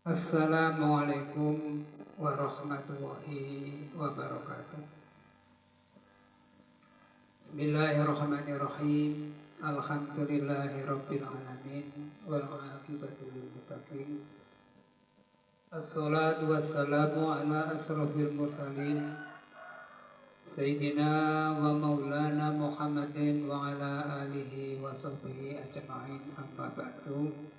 Assalamualaikum warahmatullahi wabarakatuh. Bismillahirrahmanirrahim. Alhamdulillahirabbil alamin wal aqibatu lil muttaqin. Assalatu wassalamu ala asrofil mursalin Sayyidina wa maulana Muhammadin wa ala alihi wa sahbihi ajma'in, amma ba'du.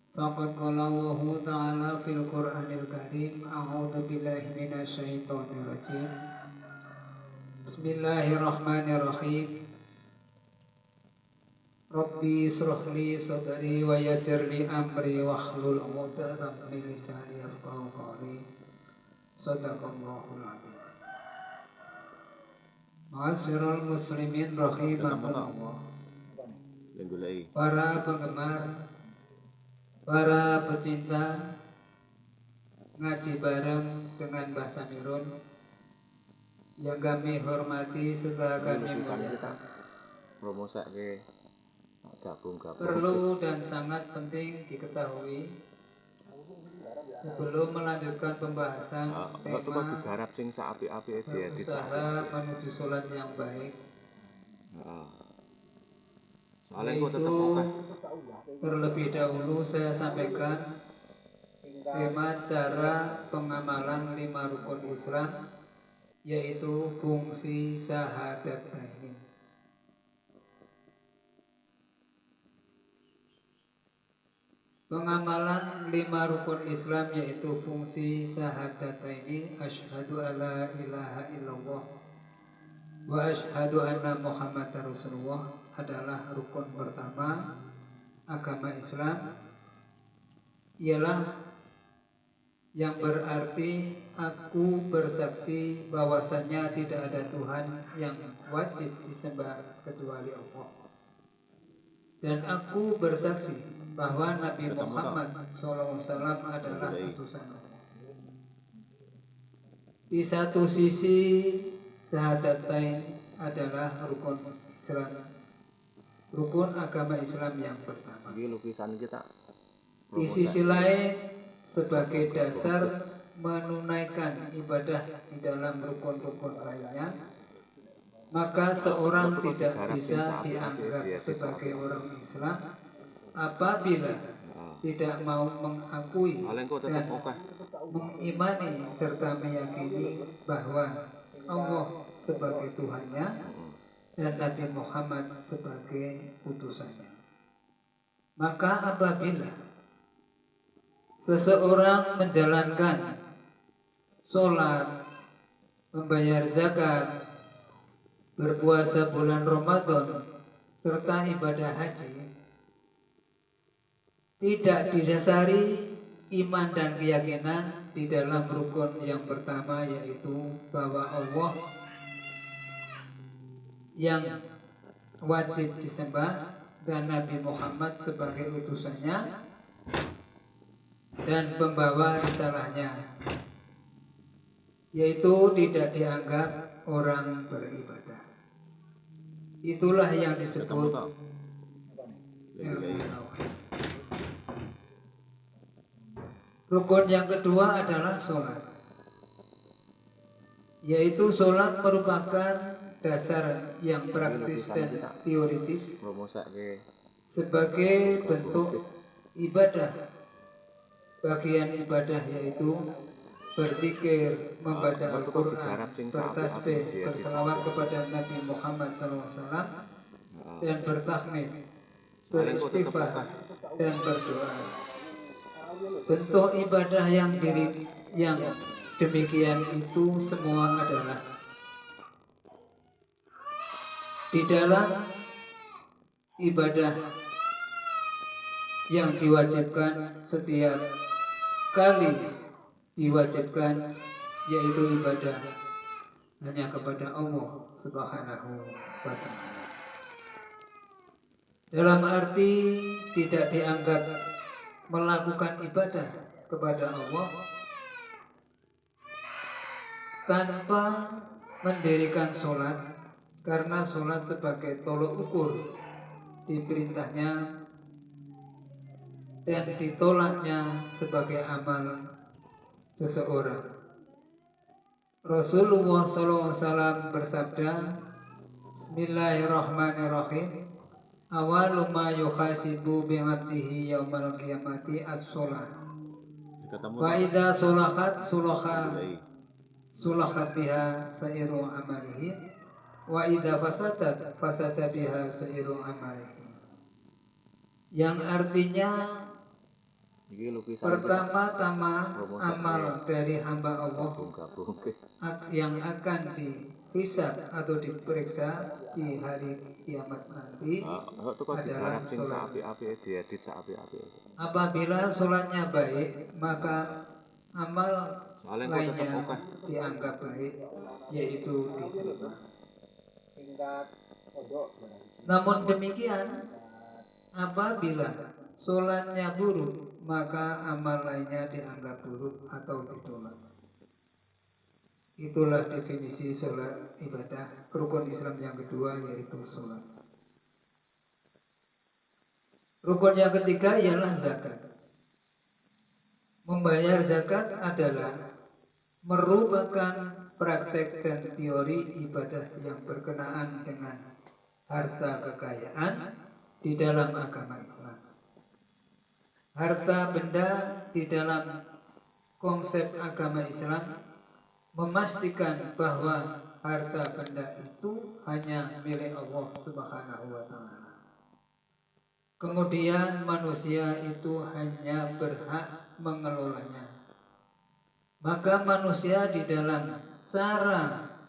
Faqad qala Allahu ta'ala fil Qur'anil Karim, a'udzu billahi minasy syaithanir rajim. Bismillahirrahmanirrahim. Rabbi ishrah li sadri wa yassir li amri wahlul 'uqdatam min lisani yafqahu qawli. Shadaqallahul 'azim. Ma'asyiral muslimin rahimakumullah. Para penggemar, para pecinta ngaji bareng dengan Mbah Samirun yang kami hormati serta kami muliakan. Perlu dan sangat penting diketahui sebelum melanjutkan pembahasan tema berusaha menuju sholat yang baik, yaitu terlebih dahulu saya sampaikan tema cara pengamalan 5 rukun Islam, yaitu fungsi syahadatain. Pengamalan 5 rukun Islam yaitu fungsi syahadatain, asyhadu alla ilaha illallah wa asyhadu anna Muhammadar Rasulullah, adalah rukun pertama agama Islam. Ialah yang berarti aku bersaksi bahwasanya tidak ada Tuhan yang wajib disembah kecuali Allah, dan aku bersaksi bahwa Nabi Muhammad SAW adalah utusan Allah. Di satu sisi syahadatain adalah rukun Islam, rukun agama Islam yang pertama. Di sisi lain sebagai dasar menunaikan ibadah di dalam rukun-rukun lainnya, maka seorang tidak bisa dianggap sebagai orang Islam apabila tidak mau mengakui dan mengimani serta meyakini bahwa Allah sebagai Tuhannya dan Nabi Muhammad sebagai utusannya. Maka apabila seseorang menjalankan sholat, membayar zakat, berpuasa bulan Ramadan, serta ibadah haji, tidak didasari iman dan keyakinan di dalam rukun yang pertama, yaitu bahwa Allah yang wajib disembah dan Nabi Muhammad sebagai utusannya dan pembawa risalahnya, yaitu tidak dianggap orang beribadah. Itulah yang disebut ilmu tauhid. Rukun yang kedua adalah sholat, yaitu sholat merupakan dasar yang praktis dan teoritis sebagai bentuk ibadah. Bagian ibadah yaitu berzikir, membaca Al-Quran, bertasbih, berselawat kepada Nabi Muhammad SAW, dan bertahmid, beristighfar, dan berdoa. Bentuk ibadah yang demikian itu semua adalah di dalam ibadah yang diwajibkan setiap kali diwajibkan, yaitu ibadah hanya kepada Allah Subhanahu wa ta'ala. Dalam arti tidak dianggap melakukan ibadah kepada Allah tanpa mendirikan sholat, karena sholat sebagai tolok ukur diperintahnya dan ditolaknya sebagai amal seseorang. Rasulullah SAW bersabda, Bismillahirrahmanirrahim. Awalu ma yukhasibu bi'abdihi yaumal qiyamati as-sholat. Wa idza sulahat biha sairu amalihi wa idza fasada biha sairu amalihi. Yang artinya pertama-tama amal dari hamba Allah yang akan dihisab atau diperiksa di hari kiamat nanti adalah sholat. Apabila sholatnya baik, maka amal lainnya dianggap baik, yaitu diterima. Namun demikian, apabila sholatnya buruk, maka amal lainnya dianggap buruk atau ditolak. Itulah definisi sholat ibadah rukun Islam yang kedua, yaitu sholat. Rukun yang ketiga ialah zakat. Membayar zakat adalah merupakan praktek dan teori ibadah yang berkenaan dengan harta kekayaan di dalam agama Islam. Harta benda di dalam konsep agama Islam memastikan bahwa harta benda itu hanya milik Allah Subhanahu wa Ta'ala. Kemudian manusia itu hanya berhak mengelolanya. Maka manusia di dalam cara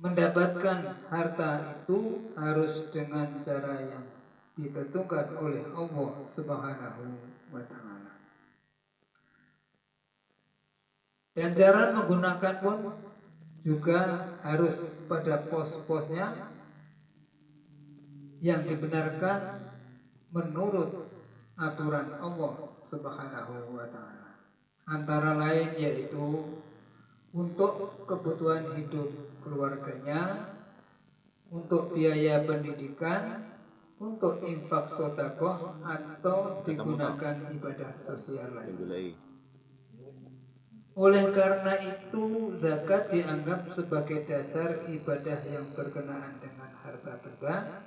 mendapatkan harta itu harus dengan cara yang ditentukan oleh Allah Subhanahu wa Ta'ala. Dan cara menggunakan pun juga harus pada pos-posnya yang dibenarkan menurut aturan Allah Subhanahu wa Ta'ala. Antara lain yaitu untuk kebutuhan hidup keluarganya, untuk biaya pendidikan, untuk infak sedekah, atau digunakan ibadah sosial lain. Oleh karena itu, zakat dianggap sebagai dasar ibadah yang berkenaan dengan harta benda.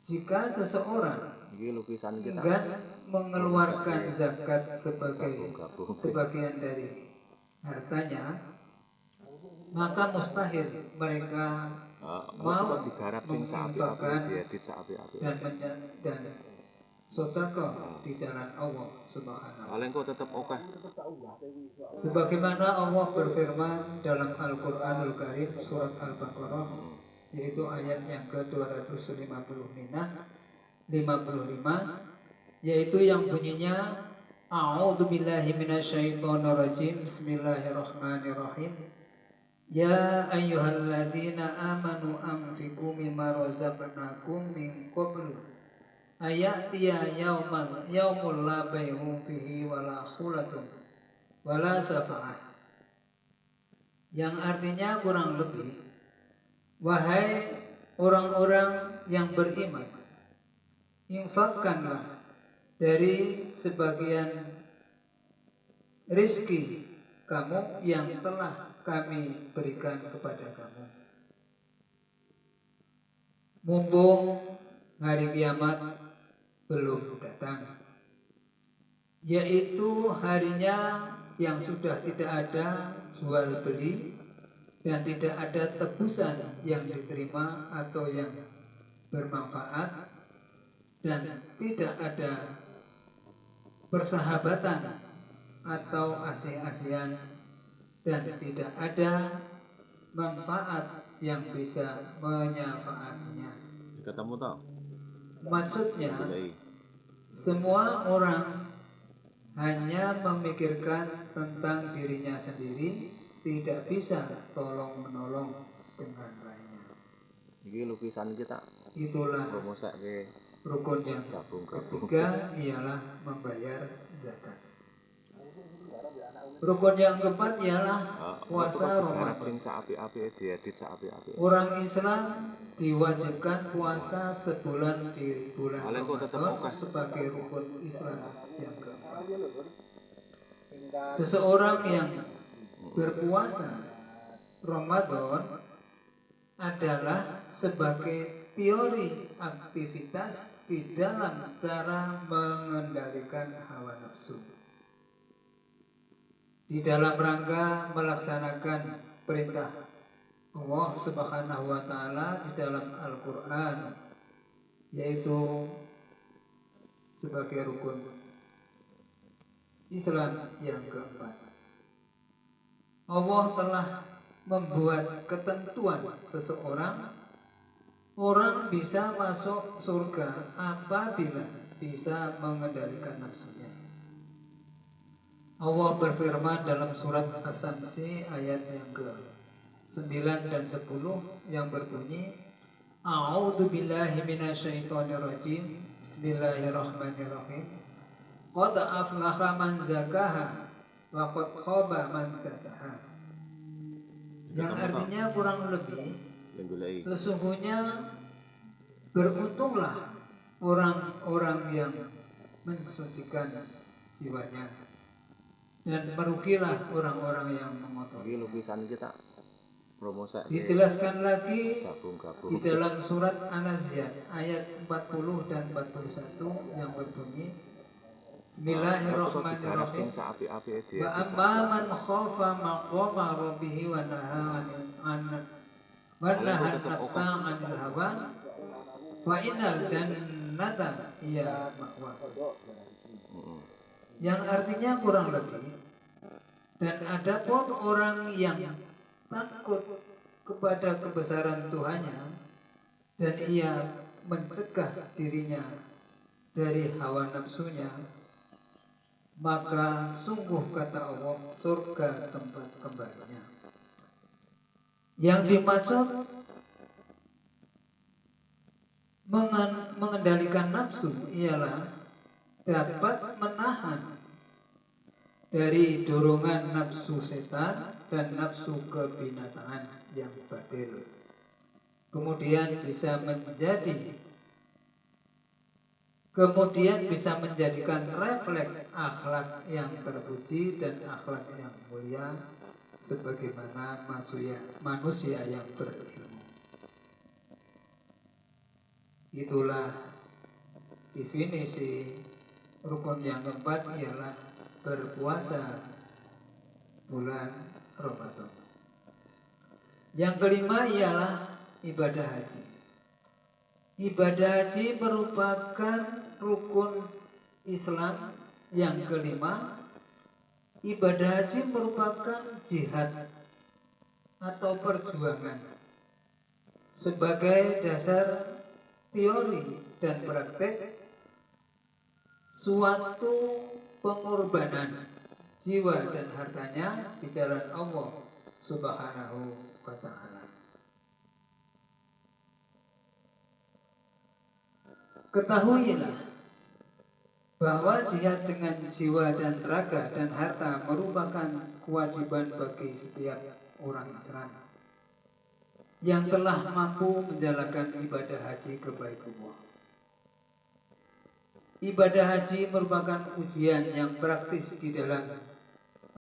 Jika seseorang enggan mengeluarkan zakat sebagai sebagian dari hartanya, maka mustahil mereka mau menginfakkan dan sedekah di jalan Allah Subhanahu wa Ta'ala. Sebagaimana Allah berfirman dalam Al-Qur'anul Karim surat Al-Baqarah, yaitu ayat yang ke-255, yaitu yang bunyinya A'udzubillahi minasyaitonirrajim. Bismillahirrahmanirrahim. Ya ayyuhalladzina amanu anfiqu mimma razaqnakum min qablu ayatiya yaumul la bay'un fihi wala khulatun wala safa'ah. Yang artinya kurang lebih, wahai orang-orang yang beriman, infakkanlah dari sebagian rizki kamu yang telah kami berikan kepada kamu, mumpung hari kiamat belum datang, yaitu harinya yang sudah tidak ada jual beli dan tidak ada tebusan yang diterima atau yang bermanfaat, dan tidak ada persahabatan atau asih-asihan, dan tidak ada manfaat yang bisa menyafaatnya. Maksudnya, semua orang hanya memikirkan tentang dirinya sendiri, tidak bisa tolong menolong dengan lainnya. Itulah rukun yang ketiga, ialah membayar zakat. Rukun yang keempat ialah puasa Ramadan. Orang Islam diwajibkan puasa sebulan di bulan Ramadan sebagai rukun Islam yang keempat. Seseorang yang berpuasa Ramadan adalah sebagai teori aktivitas di dalam cara mengendalikan hawa nafsu, di dalam rangka melaksanakan perintah Allah Subhanahu wa Ta'ala di dalam Al-Quran, yaitu sebagai rukun Islam yang keempat. Allah telah membuat ketentuan seseorang, orang bisa masuk surga apabila bisa mengendalikan nafsunya. Allah berfirman dalam surat As-Samsi ayat yang ke-9 dan 10 yang berbunyi, A'udzu billahi minasyaitonir rajim. Bismillahirrahmanirrahim. Qad aflaha man zakaha wa qad khaba man dasaha. Yang artinya kurang lebih, sesungguhnya beruntunglah orang-orang yang mensucikan jiwanya, dan merugilah orang-orang yang mengotori. Dijelaskan lagi di dalam surat An-Nazi'at ayat 40 dan 41 yang berbunyi, Bismillahirrahmanirrahim. Wa amma man khafa maqama rabbih wa nahaa 'anil hawa fa innal jannata hiya ma'wa. Yang artinya kurang lebih, dan adapun orang yang takut kepada kebesaran Tuhannya dan ia mencegah dirinya dari hawa nafsunya, maka sungguh kata Allah, surga tempat kembalinya. Yang dimaksud mengendalikan nafsu ialah dapat menahan dari dorongan nafsu setan dan nafsu kebinatangan yang batil. Kemudian bisa menjadikan refleks akhlak yang terpuji dan akhlak yang mulia sebagaimana manusia yang berilmu. Itulah definisi rukun yang keempat, ialah berpuasa bulan Ramadan. Yang kelima ialah ibadah haji. Ibadah haji merupakan rukun Islam yang kelima. Ibadah haji merupakan jihad atau perjuangan sebagai dasar teori dan praktek suatu pengorbanan jiwa dan hartanya di jalan Allah Subhanahu wa Ta'ala. Ketahuilah bahwa jihad dengan jiwa dan raga dan harta merupakan kewajiban bagi setiap orang Islam yang telah mampu menjalankan ibadah haji ke Baitullah. Ibadah haji merupakan ujian yang praktis di dalam